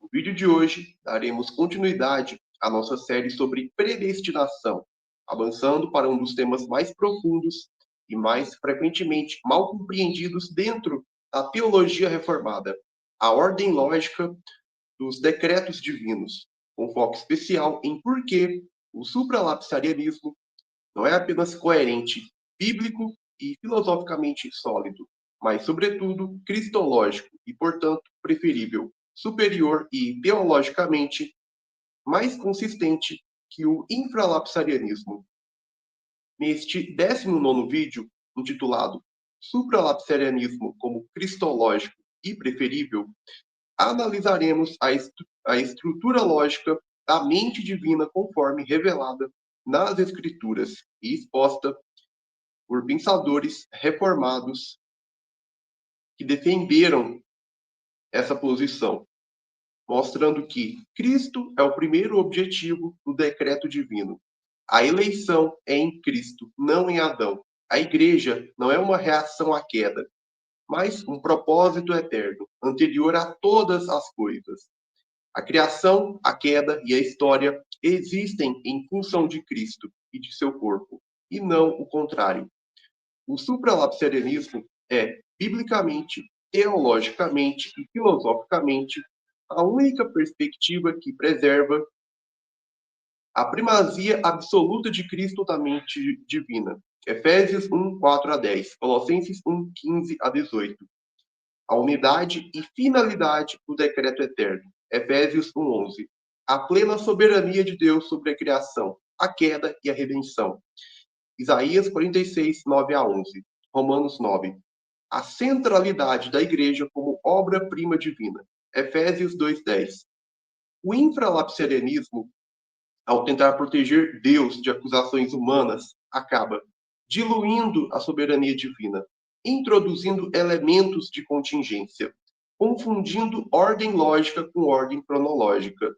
No vídeo de hoje, daremos continuidade à nossa série sobre predestinação, avançando para um dos temas mais profundos e mais frequentemente mal compreendidos dentro da teologia reformada, a ordem lógica dos decretos divinos, com foco especial em por que o supralapsarianismo não é apenas coerente, bíblico e filosoficamente sólido, mas, sobretudo, cristológico e, portanto, preferível, superior e teologicamente mais consistente que o infralapsarianismo. Neste 19º vídeo, intitulado Supralapsarianismo como cristológico e preferível, analisaremos a estrutura lógica da mente divina conforme revelada nas Escrituras e exposta por pensadores reformados que defenderam essa posição, mostrando que Cristo é o primeiro objetivo do decreto divino. A eleição é em Cristo, não em Adão. A igreja não é uma reação à queda, mas um propósito eterno, anterior a todas as coisas. A criação, a queda e a história existem em função de Cristo e de seu corpo, e não o contrário. O supralapsarianismo é, biblicamente, teologicamente e filosoficamente, a única perspectiva que preserva a primazia absoluta de Cristo na mente divina. Efésios 1, 4 a 10, Colossenses 1, 15 a 18. A unidade e finalidade do decreto eterno. Efésios 1, 11. A plena soberania de Deus sobre a criação, a queda e a redenção. Isaías 46, 9 a 11. Romanos 9. A centralidade da igreja como obra-prima divina. Efésios 2, 10. O infralapsarianismo, ao tentar proteger Deus de acusações humanas, acaba diluindo a soberania divina, introduzindo elementos de contingência, confundindo ordem lógica com ordem cronológica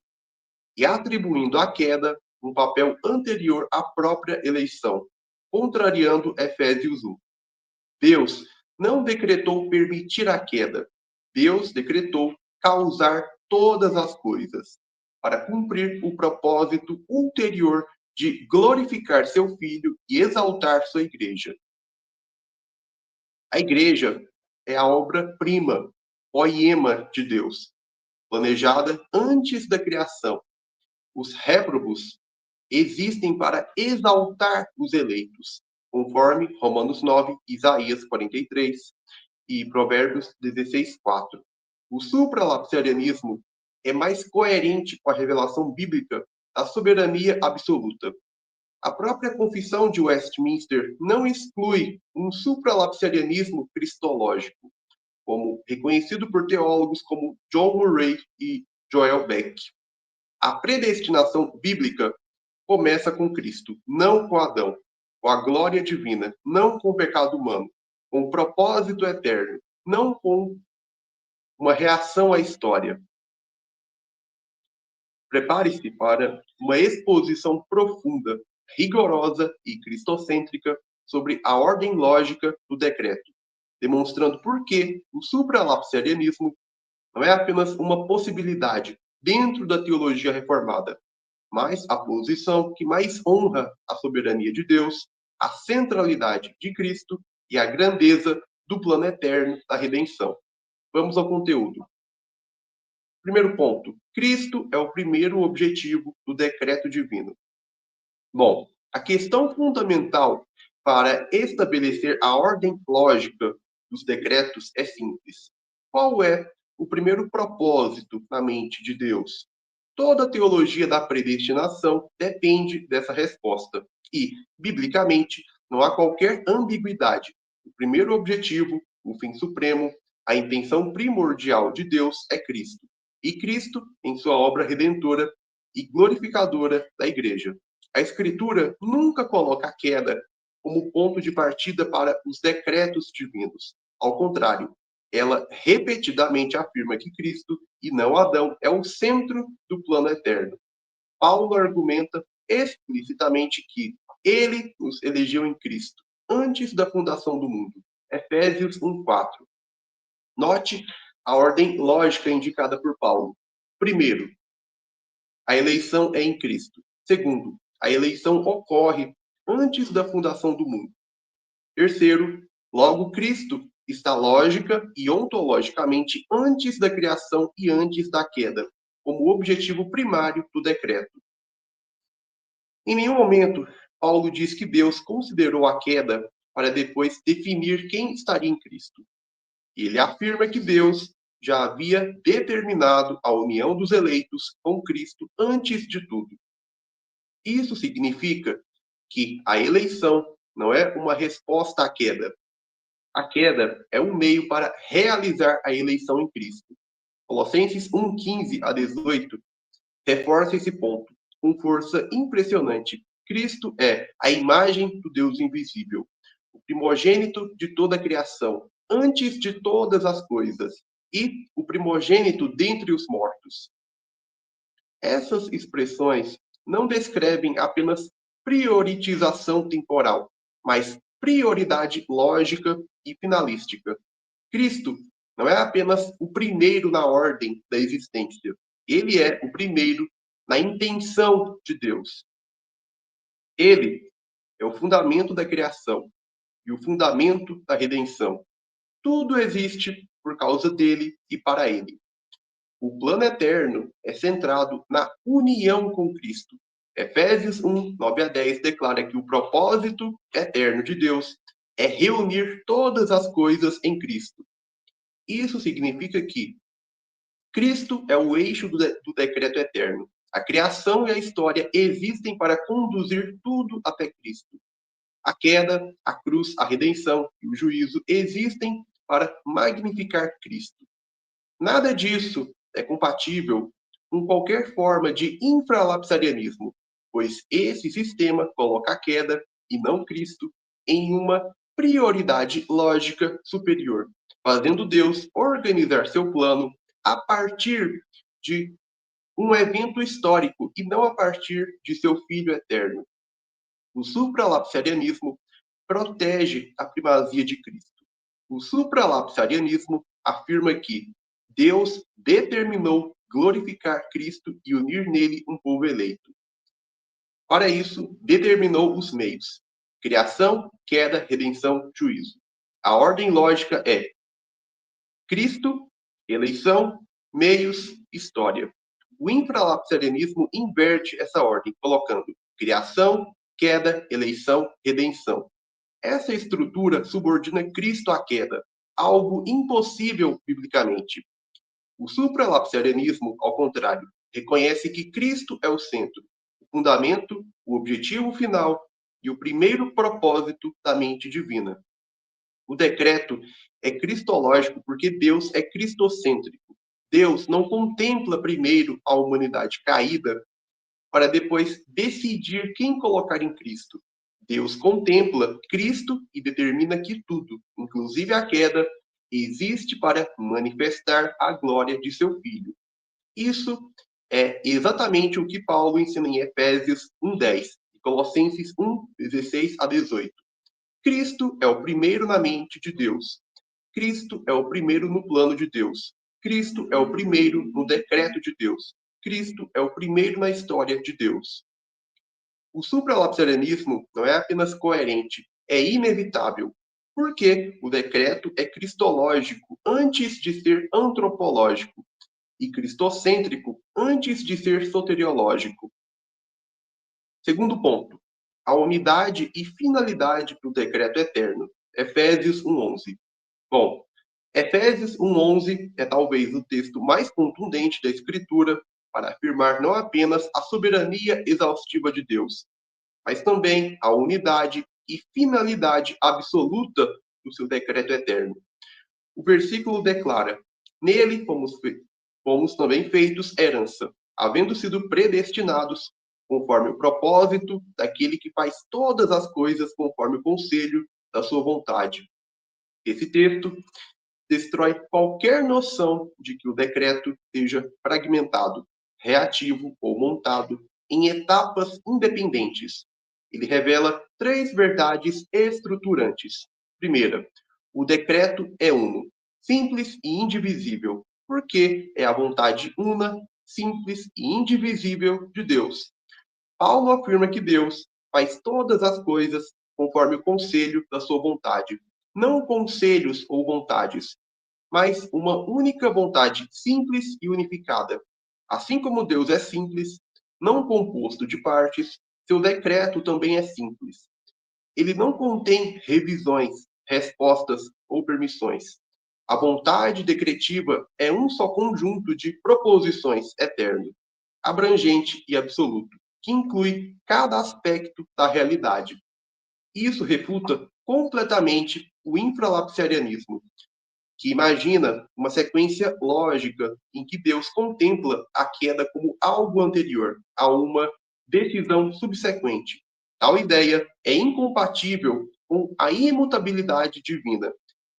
e atribuindo à queda um papel anterior à própria eleição, contrariando Efésios 1. Deus não decretou permitir a queda, Deus decretou causar todas as coisas, para cumprir o propósito ulterior de glorificar seu Filho e exaltar sua igreja. A igreja é a obra-prima, poema de Deus, planejada antes da criação. Os réprobos existem para exaltar os eleitos, conforme Romanos 9, Isaías 43 e Provérbios 16, 4. O supralapsarianismo é mais coerente com a revelação bíblica da soberania absoluta. A própria Confissão de Westminster não exclui um supralapsarianismo cristológico, como reconhecido por teólogos como John Murray e Joel Beck. A predestinação bíblica começa com Cristo, não com Adão, com a glória divina, não com o pecado humano, com o propósito eterno, não com uma reação à história. Prepare-se para uma exposição profunda, rigorosa e cristocêntrica sobre a ordem lógica do decreto, demonstrando por que o supralapsarianismo não é apenas uma possibilidade dentro da teologia reformada, mas a posição que mais honra a soberania de Deus, a centralidade de Cristo e a grandeza do plano eterno da redenção. Vamos ao conteúdo. Primeiro ponto: Cristo é o primeiro objetivo do decreto divino. Bom, a questão fundamental para estabelecer a ordem lógica dos decretos é simples. Qual é o primeiro propósito na mente de Deus? Toda a teologia da predestinação depende dessa resposta. E, biblicamente, não há qualquer ambiguidade. O primeiro objetivo, o fim supremo, a intenção primordial de Deus é Cristo. E Cristo, em sua obra redentora e glorificadora da Igreja. A Escritura nunca coloca a queda como ponto de partida para os decretos divinos. Ao contrário, ela repetidamente afirma que Cristo, e não Adão, é o centro do plano eterno. Paulo argumenta explicitamente que ele nos elegeu em Cristo, antes da fundação do mundo. Efésios 1:4. Note a ordem lógica indicada por Paulo. Primeiro, a eleição é em Cristo. Segundo, a eleição ocorre antes da fundação do mundo. Terceiro, logo Cristo está lógica e ontologicamente antes da criação e antes da queda, como objetivo primário do decreto. Em nenhum momento, Paulo diz que Deus considerou a queda para depois definir quem estaria em Cristo. Ele afirma que Deus já havia determinado a união dos eleitos com Cristo antes de tudo. Isso significa que a eleição não é uma resposta à queda. A queda é um meio para realizar a eleição em Cristo. Colossenses 1:15 a 18 reforça esse ponto com força impressionante. Cristo é a imagem do Deus invisível, o primogênito de toda a criação, antes de todas as coisas, e o primogênito dentre os mortos. Essas expressões não descrevem apenas prioritização temporal, mas prioridade lógica e finalística. Cristo não é apenas o primeiro na ordem da existência, ele é o primeiro na intenção de Deus. Ele é o fundamento da criação e o fundamento da redenção. Tudo existe por causa dele e para ele. O plano eterno é centrado na união com Cristo. Efésios 1:9 a 10 declara que o propósito eterno de Deus é reunir todas as coisas em Cristo. Isso significa que Cristo é o eixo do decreto eterno. A criação e a história existem para conduzir tudo até Cristo. A queda, a cruz, a redenção e o juízo existem para magnificar Cristo. Nada disso é compatível com qualquer forma de infralapsarianismo, pois esse sistema coloca a queda, e não Cristo, em uma prioridade lógica superior, fazendo Deus organizar seu plano a partir de um evento histórico e não a partir de seu Filho eterno. O supralapsarianismo protege a primazia de Cristo. O supralapsarianismo afirma que Deus determinou glorificar Cristo e unir nele um povo eleito. Para isso, determinou os meios: criação, queda, redenção, juízo. A ordem lógica é Cristo, eleição, meios, história. O infralapsarianismo inverte essa ordem, colocando criação, queda, eleição, redenção. Essa estrutura subordina Cristo à queda, algo impossível biblicamente. O supralapsarianismo, ao contrário, reconhece que Cristo é o centro, o fundamento, o objetivo final e o primeiro propósito da mente divina. O decreto é cristológico porque Deus é cristocêntrico. Deus não contempla primeiro a humanidade caída para depois decidir quem colocar em Cristo. Deus contempla Cristo e determina que tudo, inclusive a queda, existe para manifestar a glória de seu Filho. Isso é exatamente o que Paulo ensina em Efésios 1:10 e Colossenses 1:16 a 18. Cristo é o primeiro na mente de Deus. Cristo é o primeiro no plano de Deus. Cristo é o primeiro no decreto de Deus. Cristo é o primeiro na história de Deus. O supralapsarianismo não é apenas coerente, é inevitável, porque o decreto é cristológico antes de ser antropológico e cristocêntrico antes de ser soteriológico. Segundo ponto, a unidade e finalidade do decreto eterno. Efésios 1:11. Bom, Efésios 1:11 é talvez o texto mais contundente da Escritura para afirmar não apenas a soberania exaustiva de Deus, mas também a unidade e finalidade absoluta do seu decreto eterno. O versículo declara: Nele fomos também feitos herança, havendo sido predestinados conforme o propósito daquele que faz todas as coisas conforme o conselho da sua vontade. Esse texto destrói qualquer noção de que o decreto seja fragmentado, reativo ou montado em etapas independentes. Ele revela três verdades estruturantes. Primeira, o decreto é uno, simples e indivisível, porque é a vontade una simples e indivisível de Deus. Paulo afirma que Deus faz todas as coisas conforme o conselho da sua vontade. Não conselhos ou vontades, mas uma única vontade simples e unificada. Assim como Deus é simples, não composto de partes, seu decreto também é simples. Ele não contém revisões, respostas ou permissões. A vontade decretiva é um só conjunto de proposições eterno, abrangente e absoluto, que inclui cada aspecto da realidade. Isso refuta completamente o infralapsarianismo, que imagina uma sequência lógica em que Deus contempla a queda como algo anterior a uma decisão subsequente. Tal ideia é incompatível com a imutabilidade divina.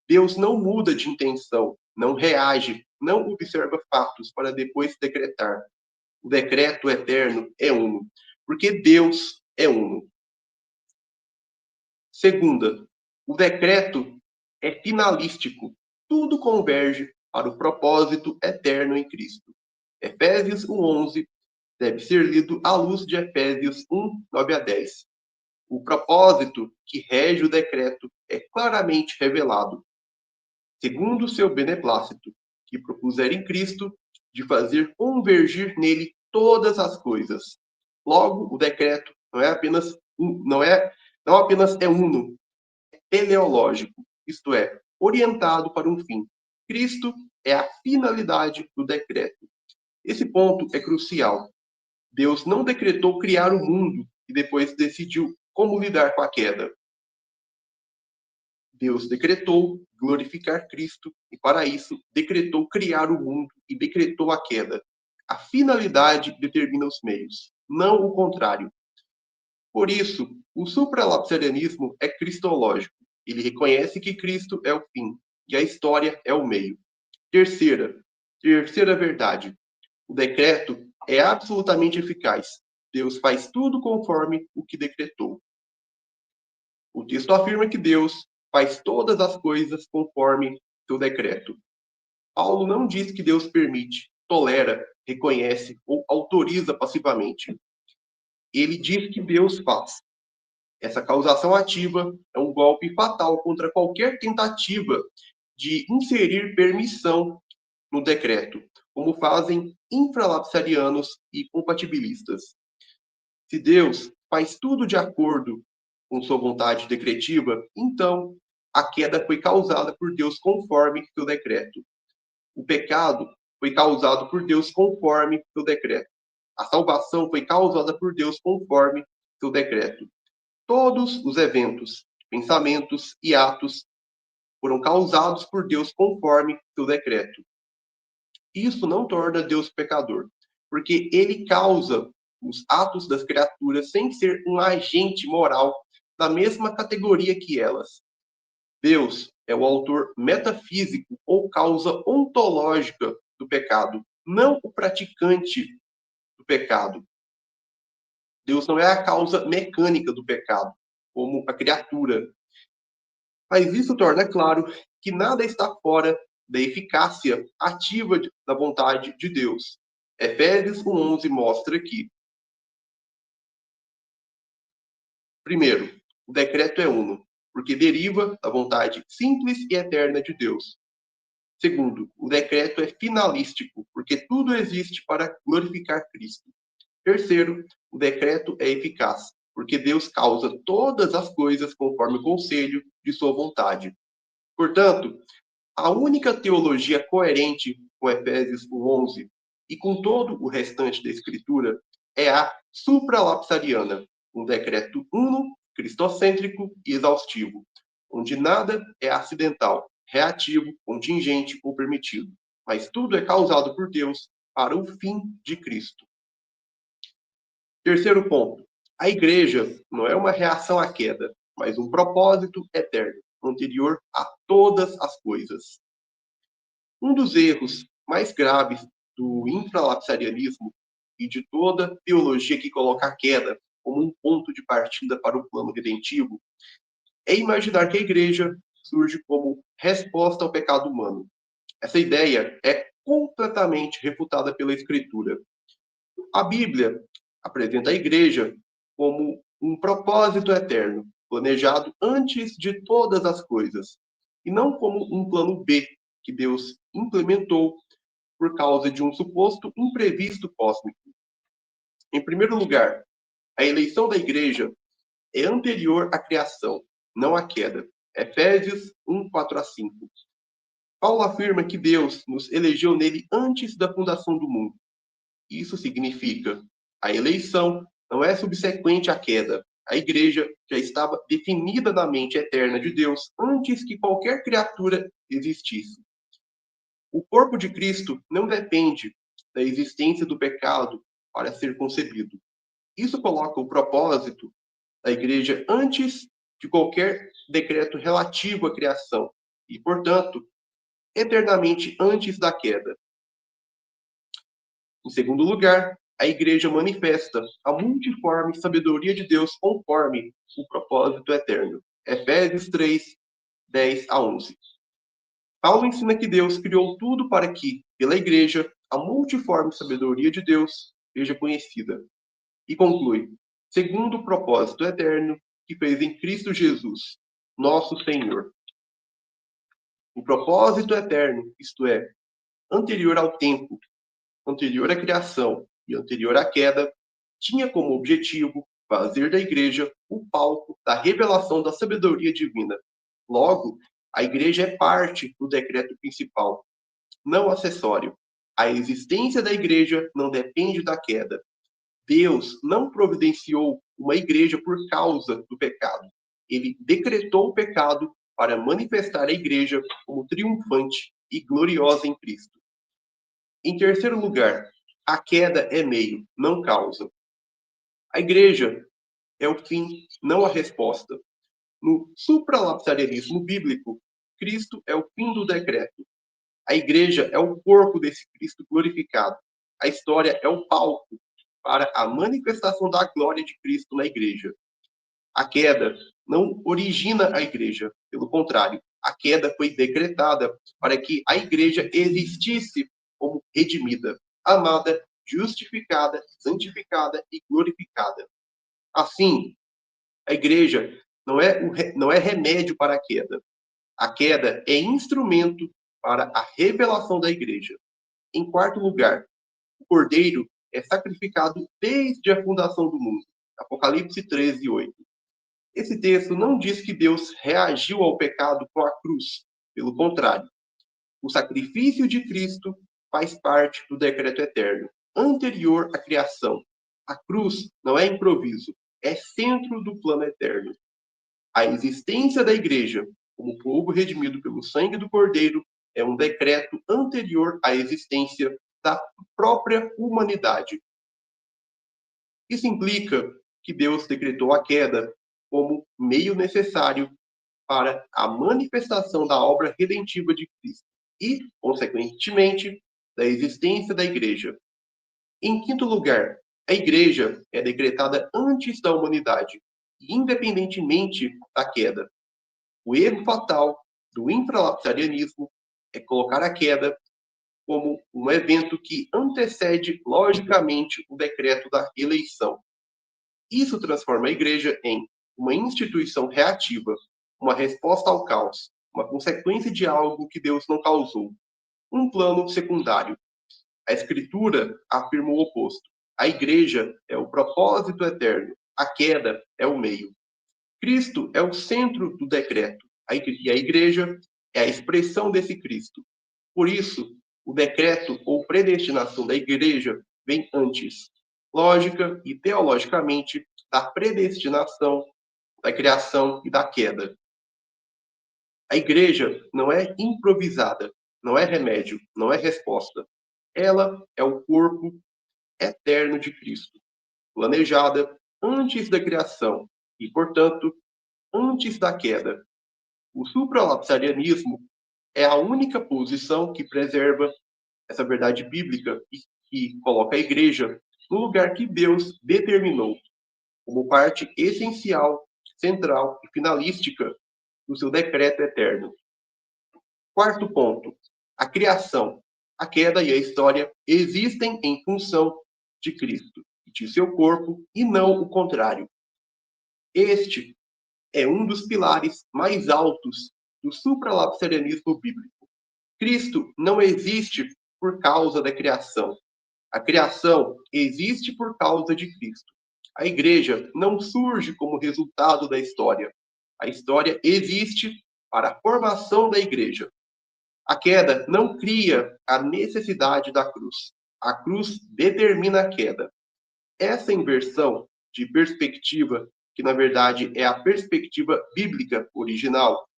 Deus não muda de intenção, não reage, não observa fatos para depois decretar. O decreto eterno é uno, porque Deus é uno. Segunda, o decreto é finalístico. Tudo converge para o propósito eterno em Cristo. Efésios 1:11 deve ser lido à luz de Efésios 1:9-10. O propósito que rege o decreto é claramente revelado, segundo o seu beneplácito, que propuser em Cristo de fazer convergir nele todas as coisas. Logo, o decreto não apenas é uno, teleológico, isto é, orientado para um fim. Cristo é a finalidade do decreto. Esse ponto é crucial. Deus não decretou criar o mundo e depois decidiu como lidar com a queda. Deus decretou glorificar Cristo e, para isso, decretou criar o mundo e decretou a queda. A finalidade determina os meios, não o contrário. Por isso, o supralapsarianismo é cristológico. Ele reconhece que Cristo é o fim e a história é o meio. Terceira verdade. O decreto é absolutamente eficaz. Deus faz tudo conforme o que decretou. O texto afirma que Deus faz todas as coisas conforme seu decreto. Paulo não diz que Deus permite, tolera, reconhece ou autoriza passivamente. Ele diz que Deus faz. Essa causação ativa é um golpe fatal contra qualquer tentativa de inserir permissão no decreto, como fazem infralapsarianos e compatibilistas. Se Deus faz tudo de acordo com sua vontade decretiva, então a queda foi causada por Deus conforme seu decreto. O pecado foi causado por Deus conforme seu decreto. A salvação foi causada por Deus conforme seu decreto. Todos os eventos, pensamentos e atos foram causados por Deus conforme seu decreto. Isso não torna Deus pecador, porque ele causa os atos das criaturas sem ser um agente moral na mesma categoria que elas. Deus é o autor metafísico ou causa ontológica do pecado, não o praticante do pecado. Deus não é a causa mecânica do pecado, como a criatura. Mas isso torna claro que nada está fora da eficácia ativa da vontade de Deus. Efésios 1:11 mostra que, primeiro, o decreto é uno, porque deriva da vontade simples e eterna de Deus. Segundo, o decreto é finalístico, porque tudo existe para glorificar Cristo. Terceiro, o decreto é eficaz, porque Deus causa todas as coisas conforme o conselho de sua vontade. Portanto, a única teologia coerente com Efésios 1:11 e com todo o restante da Escritura é a supralapsariana, um decreto uno, cristocêntrico e exaustivo, onde nada é acidental, reativo, contingente ou permitido, mas tudo é causado por Deus para o fim de Cristo. Terceiro ponto, a igreja não é uma reação à queda, mas um propósito eterno, anterior a todas as coisas. Um dos erros mais graves do infralapsarianismo e de toda teologia que coloca a queda como um ponto de partida para o plano redentivo é imaginar que a igreja surge como resposta ao pecado humano. Essa ideia é completamente refutada pela Escritura. A Bíblia apresenta a igreja como um propósito eterno, planejado antes de todas as coisas, e não como um plano B que Deus implementou por causa de um suposto imprevisto cósmico. Em primeiro lugar, a eleição da igreja é anterior à criação, não à queda. Efésios 1, 4 a 5. Paulo afirma que Deus nos elegeu nele antes da fundação do mundo. Isso significa a eleição não é subsequente à queda. A igreja já estava definida na mente eterna de Deus antes que qualquer criatura existisse. O corpo de Cristo não depende da existência do pecado para ser concebido. Isso coloca o propósito da igreja antes de qualquer decreto relativo à criação e, portanto, eternamente antes da queda. Em segundo lugar, a igreja manifesta a multiforme sabedoria de Deus conforme o propósito eterno. Efésios 3, 10 a 11. Paulo ensina que Deus criou tudo para que, pela igreja, a multiforme sabedoria de Deus seja conhecida. E conclui, segundo o propósito eterno que fez em Cristo Jesus, nosso Senhor. O propósito eterno, isto é, anterior ao tempo, anterior à criação e anterior à queda, tinha como objetivo fazer da igreja o palco da revelação da sabedoria divina. Logo, a igreja é parte do decreto principal, não acessório. A existência da igreja não depende da queda. Deus não providenciou uma igreja por causa do pecado. Ele decretou o pecado para manifestar a igreja como triunfante e gloriosa em Cristo. Em terceiro lugar, a queda é meio, não causa. A igreja é o fim, não a resposta. No supralapsarianismo bíblico, Cristo é o fim do decreto. A igreja é o corpo desse Cristo glorificado. A história é o palco para a manifestação da glória de Cristo na igreja. A queda não origina a igreja, pelo contrário, a queda foi decretada para que a igreja existisse como redimida, amada, justificada, santificada e glorificada. Assim, a igreja não é remédio para a queda. A queda é instrumento para a revelação da igreja. Em quarto lugar, o cordeiro é sacrificado desde a fundação do mundo. Apocalipse 13, 8. Esse texto não diz que Deus reagiu ao pecado com a cruz. Pelo contrário, o sacrifício de Cristo faz parte do decreto eterno, anterior à criação. A cruz não é improviso, é centro do plano eterno. A existência da igreja, como povo redimido pelo sangue do Cordeiro, é um decreto anterior à existência da própria humanidade. Isso implica que Deus decretou a queda como meio necessário para a manifestação da obra redentiva de Cristo e, consequentemente, da existência da igreja. Em quinto lugar, a igreja é decretada antes da humanidade, independentemente da queda. O erro fatal do infralapsarianismo é colocar a queda como um evento que antecede logicamente o decreto da eleição. Isso transforma a igreja em uma instituição reativa, uma resposta ao caos, uma consequência de algo que Deus não causou, um plano secundário. A Escritura afirma o oposto. A igreja é o propósito eterno, a queda é o meio. Cristo é o centro do decreto, e a igreja é a expressão desse Cristo. Por isso, o decreto ou predestinação da igreja vem antes, lógica e teologicamente, da predestinação, da criação e da queda. A igreja não é improvisada, não é remédio, não é resposta. Ela é o corpo eterno de Cristo, planejada antes da criação e, portanto, antes da queda. O supralapsarianismo é a única posição que preserva essa verdade bíblica e que coloca a igreja no lugar que Deus determinou, como parte essencial, central e finalística do seu decreto eterno. Quarto ponto, a criação. A queda e a história existem em função de Cristo e de seu corpo, e não o contrário. Este é um dos pilares mais altos do supralapsarianismo bíblico. Cristo não existe por causa da criação. A criação existe por causa de Cristo. A igreja não surge como resultado da história. A história existe para a formação da igreja. A queda não cria a necessidade da cruz. A cruz determina a queda. Essa inversão de perspectiva, que na verdade é a perspectiva bíblica original,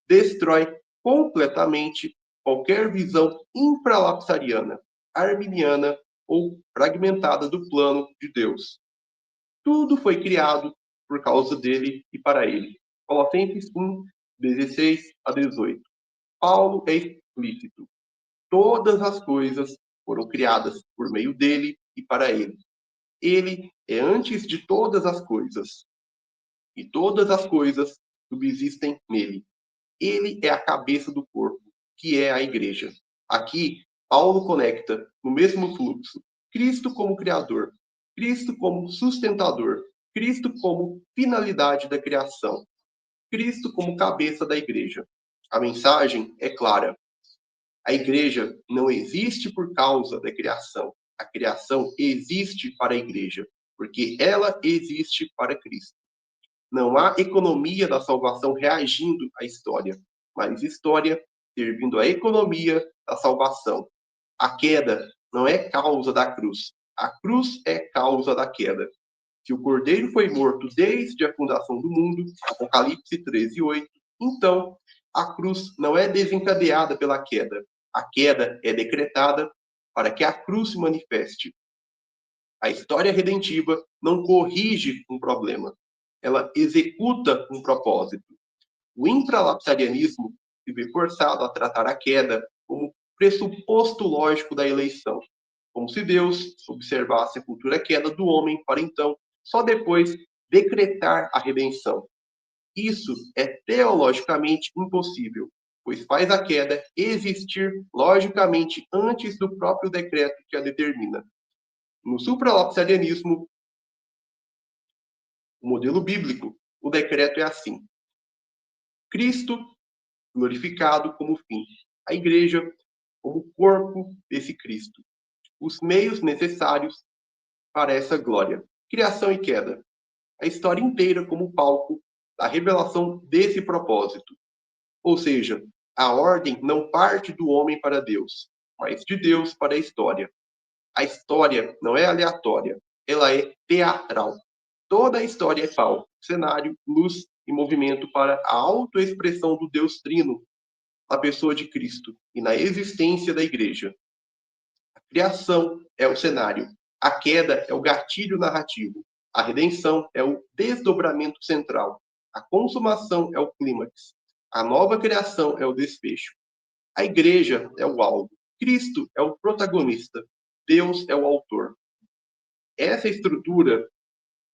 destrói completamente qualquer visão infralapsariana, arminiana ou fragmentada do plano de Deus. Tudo foi criado por causa dele e para ele. Colossenses 1, 16 a 18. Paulo é explícito. Todas as coisas foram criadas por meio dele e para ele. Ele é antes de todas as coisas, e todas as coisas subsistem nele. Ele é a cabeça do corpo, que é a igreja. Aqui, Paulo conecta no mesmo fluxo Cristo como Criador, Cristo como sustentador, Cristo como finalidade da criação, Cristo como cabeça da igreja. A mensagem é clara. A igreja não existe por causa da criação. A criação existe para a igreja, porque ela existe para Cristo. Não há economia da salvação reagindo à história, mas história servindo à economia da salvação. A queda não é causa da cruz. A cruz é causa da queda. Se o cordeiro foi morto desde a fundação do mundo, Apocalipse 13, 8, então a cruz não é desencadeada pela queda. A queda é decretada para que a cruz se manifeste. A história redentiva não corrige um problema, ela executa um propósito. O infralapsarianismo se vê forçado a tratar a queda como pressuposto lógico da eleição, como se Deus observasse a futura queda do homem para então, só depois, decretar a redenção. Isso é teologicamente impossível, pois faz a queda existir logicamente antes do próprio decreto que a determina. No supralapsarianismo, o modelo bíblico, o decreto é assim: Cristo glorificado como fim, a igreja como corpo desse Cristo, os meios necessários para essa glória. Criação e queda, a história inteira como palco da revelação desse propósito. Ou seja, a ordem não parte do homem para Deus, mas de Deus para a história. A história não é aleatória, ela é teatral. Toda a história é palco, cenário, luz e movimento para a autoexpressão do Deus Trino na pessoa de Cristo e na existência da igreja. A criação é o cenário, a queda é o gatilho narrativo, a redenção é o desdobramento central, a consumação é o clímax, a nova criação é o desfecho. A igreja é o alvo, Cristo é o protagonista, Deus é o autor. Essa estrutura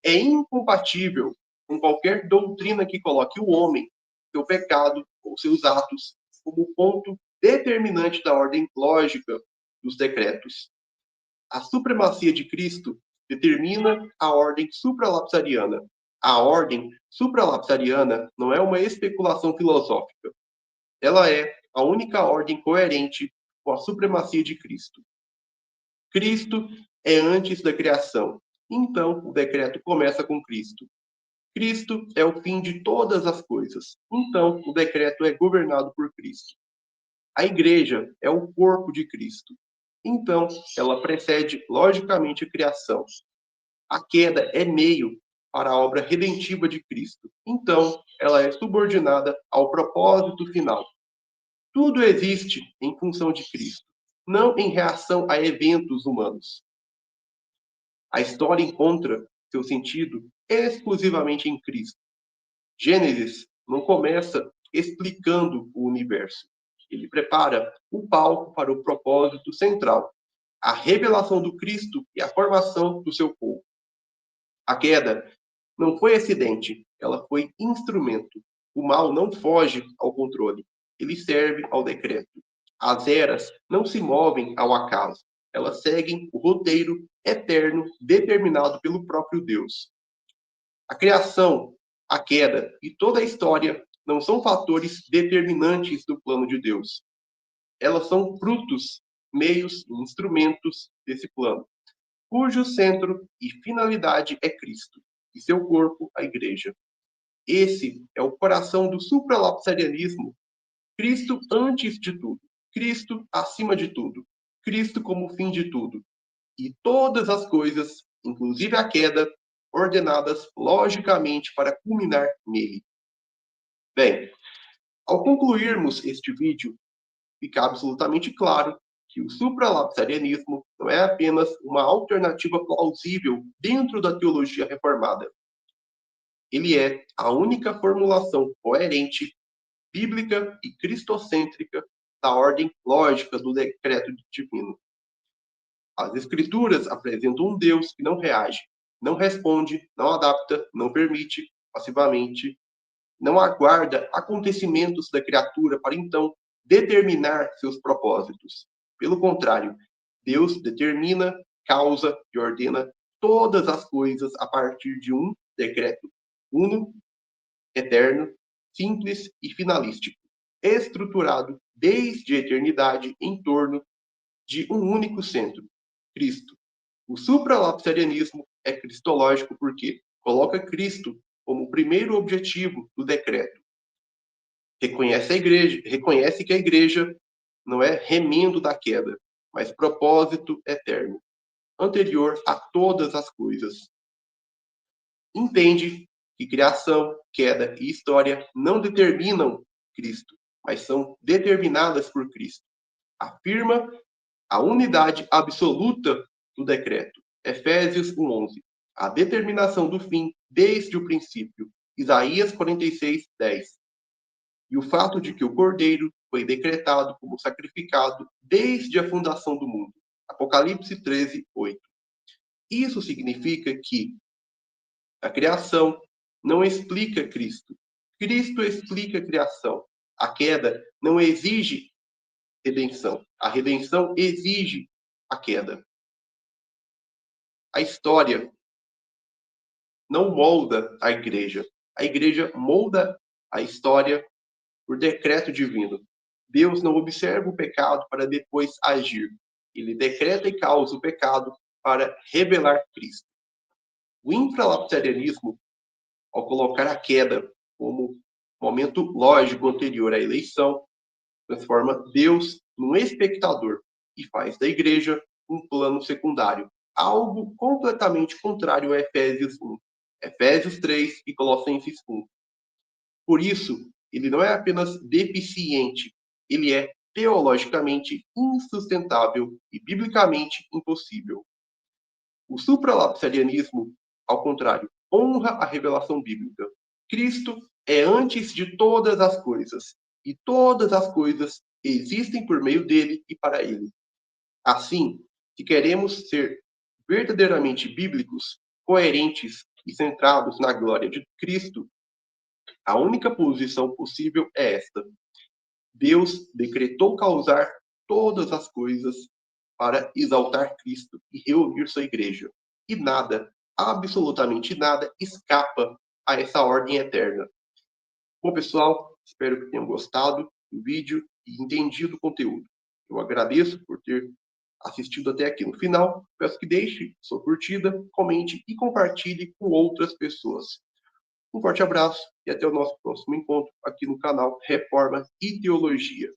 é incompatível com qualquer doutrina que coloque o homem, seu pecado ou seus atos como ponto determinante da ordem lógica dos decretos. A supremacia de Cristo determina a ordem supralapsariana. A ordem supralapsariana não é uma especulação filosófica. Ela é a única ordem coerente com a supremacia de Cristo. Cristo é antes da criação. Então, o decreto começa com Cristo. Cristo é o fim de todas as coisas. Então, o decreto é governado por Cristo. A igreja é o corpo de Cristo. Então, ela precede logicamente a criação. A queda é meio para a obra redentiva de Cristo. Então, ela é subordinada ao propósito final. Tudo existe em função de Cristo, não em reação a eventos humanos. A história encontra seu sentido exclusivamente em Cristo. Gênesis não começa explicando o universo. Ele prepara o palco para o propósito central, a revelação do Cristo e a formação do seu povo. A queda não foi acidente, ela foi instrumento. O mal não foge ao controle, ele serve ao decreto. As eras não se movem ao acaso, elas seguem o roteiro eterno determinado pelo próprio Deus. A criação, a queda e toda a história não são fatores determinantes do plano de Deus. Elas são frutos, meios e instrumentos desse plano, cujo centro e finalidade é Cristo e seu corpo, a Igreja. Esse é o coração do supralapsarianismo. Cristo antes de tudo, Cristo acima de tudo, Cristo como fim de tudo. E todas as coisas, inclusive a queda, ordenadas logicamente para culminar nele. Bem, ao concluirmos este vídeo, fica absolutamente claro que o supralapsarianismo não é apenas uma alternativa plausível dentro da teologia reformada. Ele é a única formulação coerente, bíblica e cristocêntrica da ordem lógica do decreto divino. As Escrituras apresentam um Deus que não reage, não responde, não adapta, não permite passivamente, não aguarda acontecimentos da criatura para então determinar seus propósitos. Pelo contrário, Deus determina, causa e ordena todas as coisas a partir de um decreto uno, eterno, simples e finalístico, estruturado desde a eternidade em torno de um único centro, Cristo. O supralapsarianismo é cristológico porque coloca Cristo como o primeiro objetivo do decreto. Reconhece que a igreja não é remendo da queda, mas propósito eterno, anterior a todas as coisas. Entende que criação, queda e história não determinam Cristo, mas são determinadas por Cristo. Afirma a unidade absoluta do decreto. Efésios 1:11. A determinação do fim desde o princípio. Isaías 46:10. E o fato de que o Cordeiro foi decretado como sacrificado desde a fundação do mundo. Apocalipse 13:8. Isso significa que a criação não explica Cristo. Cristo explica a criação. A queda não exige redenção. A redenção exige a queda. A história não molda a igreja. A igreja molda a história por decreto divino. Deus não observa o pecado para depois agir. Ele decreta e causa o pecado para revelar Cristo. O infralapsarianismo, ao colocar a queda como momento lógico anterior à eleição, transforma Deus num espectador e faz da igreja um plano secundário, algo completamente contrário a Efésios 1, Efésios 3 e Colossenses 1. Por isso, ele não é apenas deficiente, ele é teologicamente insustentável e biblicamente impossível. O supralapsarianismo, ao contrário, honra a revelação bíblica. Cristo é antes de todas as coisas, e todas as coisas existem por meio dele e para ele. Assim, se queremos ser verdadeiramente bíblicos, coerentes e centrados na glória de Cristo, a única posição possível é esta: Deus decretou causar todas as coisas para exaltar Cristo e reunir sua igreja. E nada, absolutamente nada, escapa a essa ordem eterna. Bom, pessoal, espero que tenham gostado do vídeo e entendido o conteúdo. Eu agradeço por ter assistido até aqui no final. Peço que deixe sua curtida, comente e compartilhe com outras pessoas. Um forte abraço e até o nosso próximo encontro aqui no canal Reforma e Teologia.